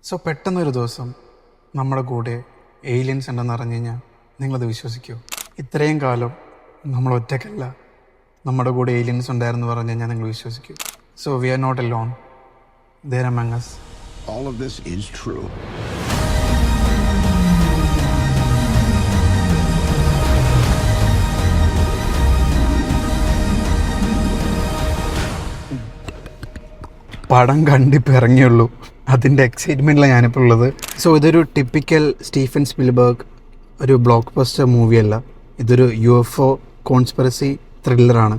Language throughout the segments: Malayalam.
സോ പെട്ടെന്നൊരു ദിവസം നമ്മുടെ കൂടെ ഏലിയൻസ് ഉണ്ടെന്ന് അറിഞ്ഞു കഴിഞ്ഞാൽ നിങ്ങളത് വിശ്വസിക്കുമോ? ഇത്രയും കാലം നമ്മൾ ഒറ്റയ്ക്കല്ല, നമ്മുടെ കൂടെ ഏലിയൻസ് ഉണ്ടായിരുന്നു പറഞ്ഞു കഴിഞ്ഞാൽ നിങ്ങൾ വിശ്വസിക്കൂ? So we are not alone, there among us. All of this is true. പടം കണ്ടിപ്പോൾ ഇറങ്ങിയുള്ളൂ, അതിൻ്റെ എക്സൈറ്റ്മെൻറ്റിലാണ് ഞാനിപ്പോൾ ഉള്ളത്. സോ ഇതൊരു ടിപ്പിക്കൽ സ്റ്റീഫൻ സ്പിൽബർഗ് ഒരു ബ്ലോക്ക് ബസ്റ്റർ മൂവിയല്ല. ഇതൊരു UFO കോൺസ്പിറസി ത്രില്ലറാണ്.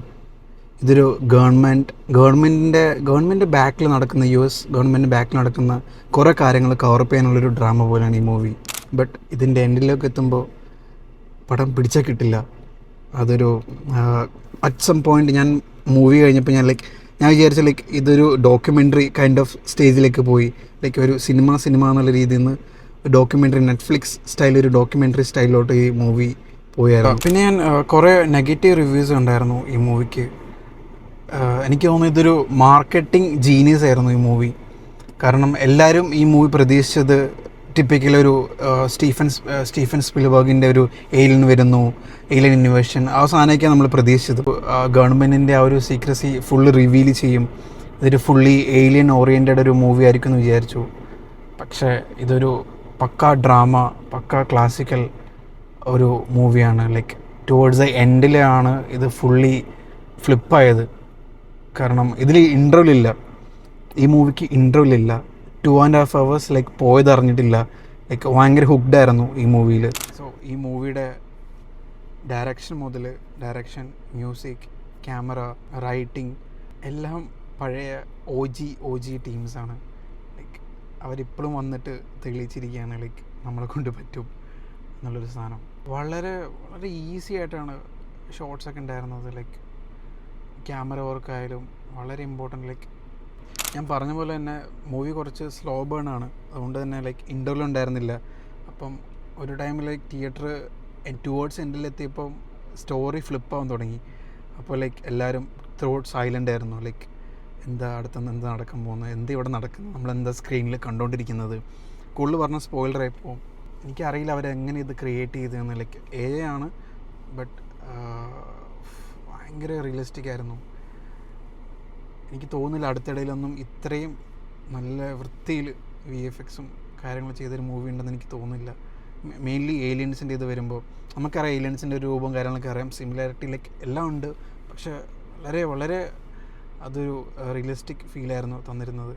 ഇതൊരു ഗവൺമെൻറ് ബാക്കിൽ നടക്കുന്ന US ഗവൺമെൻറ് ബാക്കിൽ നടക്കുന്ന കുറേ കാര്യങ്ങൾ കവറപ്പ് ചെയ്യാനുള്ളൊരു ഡ്രാമ പോലെയാണ് ഈ മൂവി. ബട്ട് ഇതിൻ്റെ എൻഡിലേക്ക് എത്തുമ്പോൾ പടം പിടിച്ചാൽ കിട്ടില്ല. അതൊരു അറ്റ് സം പോയിൻ്റ് ഞാൻ മൂവി കഴിഞ്ഞപ്പോൾ ഞാൻ വിചാരിച്ച ഇതൊരു ഡോക്യുമെൻ്ററി കൈൻഡ് ഓഫ് സ്റ്റേജിലേക്ക് പോയി. ഒരു സിനിമ എന്നുള്ള രീതിയിൽ നിന്ന് ഡോക്യുമെൻ്ററി, നെറ്റ്ഫ്ലിക്സ് സ്റ്റൈൽ ഒരു ഡോക്യുമെൻ്ററി സ്റ്റൈലിലോട്ട് ഈ മൂവി പോയായിരുന്നു. പിന്നെ ഞാൻ കുറേ നെഗറ്റീവ് റിവ്യൂസ് ഉണ്ടായിരുന്നു ഈ മൂവിക്ക്. എനിക്ക് തോന്നുന്നു ഇതൊരു മാർക്കറ്റിംഗ് ജീനിയസ് ആയിരുന്നു ഈ മൂവി. കാരണം എല്ലാവരും ഈ മൂവി പ്രതീക്ഷിച്ചത് ടിപ്പിക്കലൊരു സ്റ്റീഫൻ സ്പിൽബർഗിൻ്റെ ഒരു ഏലിയൻ വരുന്നു, ഏലിയൻ ഇന്നോവേഷൻ, ആ സാധനമൊക്കെയാണ് നമ്മൾ പ്രതീക്ഷിച്ചത്. ഗവൺമെൻറ്റിൻ്റെ ആ ഒരു സീക്രസി ഫുള്ള് റിവീൽ ചെയ്യും, ഇതൊരു ഫുള്ളി ഏലിയൻ ഓറിയൻറ്റഡ് ഒരു മൂവി ആയിരിക്കും എന്ന് വിചാരിച്ചു. പക്ഷേ ഇതൊരു പക്കാ ഡ്രാമ, പക്കാ ക്ലാസിക്കൽ ഒരു മൂവിയാണ്. ടുവേർഡ്സ് ദ എൻഡിലാണ് ഇത് ഫുള്ളി ഫ്ലിപ്പായത്. കാരണം ഇതിൽ ഇൻ്റർവെല്ലില്ല, ഈ മൂവിക്ക് ഇൻ്റർവെല്ലില്ല. 2.5 hours പോയതറിഞ്ഞിട്ടില്ല. ഭയങ്കര ഹുക്ഡായിരുന്നു ഈ മൂവിയിൽ. സോ ഈ മൂവിയുടെ ഡയറക്ഷൻ, മ്യൂസിക്, ക്യാമറ, റൈറ്റിംഗ് എല്ലാം പഴയ OG ടീംസാണ്. അവരിപ്പോഴും വന്നിട്ട് തെളിയിച്ചിരിക്കുകയാണ് നമ്മളെ കൊണ്ട് പറ്റും എന്നുള്ളൊരു സാധനം. വളരെ വളരെ ഈസി ആയിട്ടാണ് ഷോട്ട്സൊക്കെ ഉണ്ടായിരുന്നത്. ക്യാമറ വർക്കായാലും വളരെ ഇമ്പോർട്ടൻ്റ്. ഞാൻ പറഞ്ഞ പോലെ തന്നെ മൂവി കുറച്ച് സ്ലോ ബേൺ ആണ്, അതുകൊണ്ട് തന്നെ ഇൻ്റർവെൽ ഉണ്ടായിരുന്നില്ല. അപ്പം ഒരു ടൈമിൽ തിയേറ്റർ ടുവേർഡ്സ് എൻഡിലെത്തിയപ്പം സ്റ്റോറി ഫ്ലിപ്പാവാൻ തുടങ്ങി. അപ്പോൾ എല്ലാവരും ത്രോട്ട് സൈലൻ്റ് ആയിരുന്നു. എന്താ അടുത്തുനിന്ന് എന്താ നടക്കാൻ പോകുന്നത്, എന്താ ഇവിടെ നടക്കുന്നത്, നമ്മളെന്താ സ്ക്രീനിൽ കണ്ടുകൊണ്ടിരിക്കുന്നത്. കൂടുതൽ പറഞ്ഞ സ്പോയിലറായി പോകും. എനിക്കറിയില്ല അവരെങ്ങനെ ഇത് ക്രിയേറ്റ് ചെയ്തതെന്ന്. AI ആണ്, ബട്ട് ഭയങ്കര റിയലിസ്റ്റിക് ആയിരുന്നു. എനിക്ക് തോന്നുന്നില്ല അടുത്തിടയിലൊന്നും ഇത്രയും നല്ല വൃത്തിയിൽ VFXും കാര്യങ്ങൾ ചെയ്തൊരു മൂവി ഉണ്ടെന്ന് എനിക്ക് തോന്നുന്നില്ല. മെയിൻലി ഏലിയൻസിൻ്റെ ഇത് വരുമ്പോൾ നമുക്കറിയാം, ഏലിയൻസിൻ്റെ രൂപവും കാര്യങ്ങളൊക്കെ അറിയാം, സിമിലാരിറ്റി എല്ലാം ഉണ്ട്. പക്ഷേ വളരെ വളരെ അതൊരു റിയലിസ്റ്റിക് ഫീലായിരുന്നു തന്നിരുന്നത്.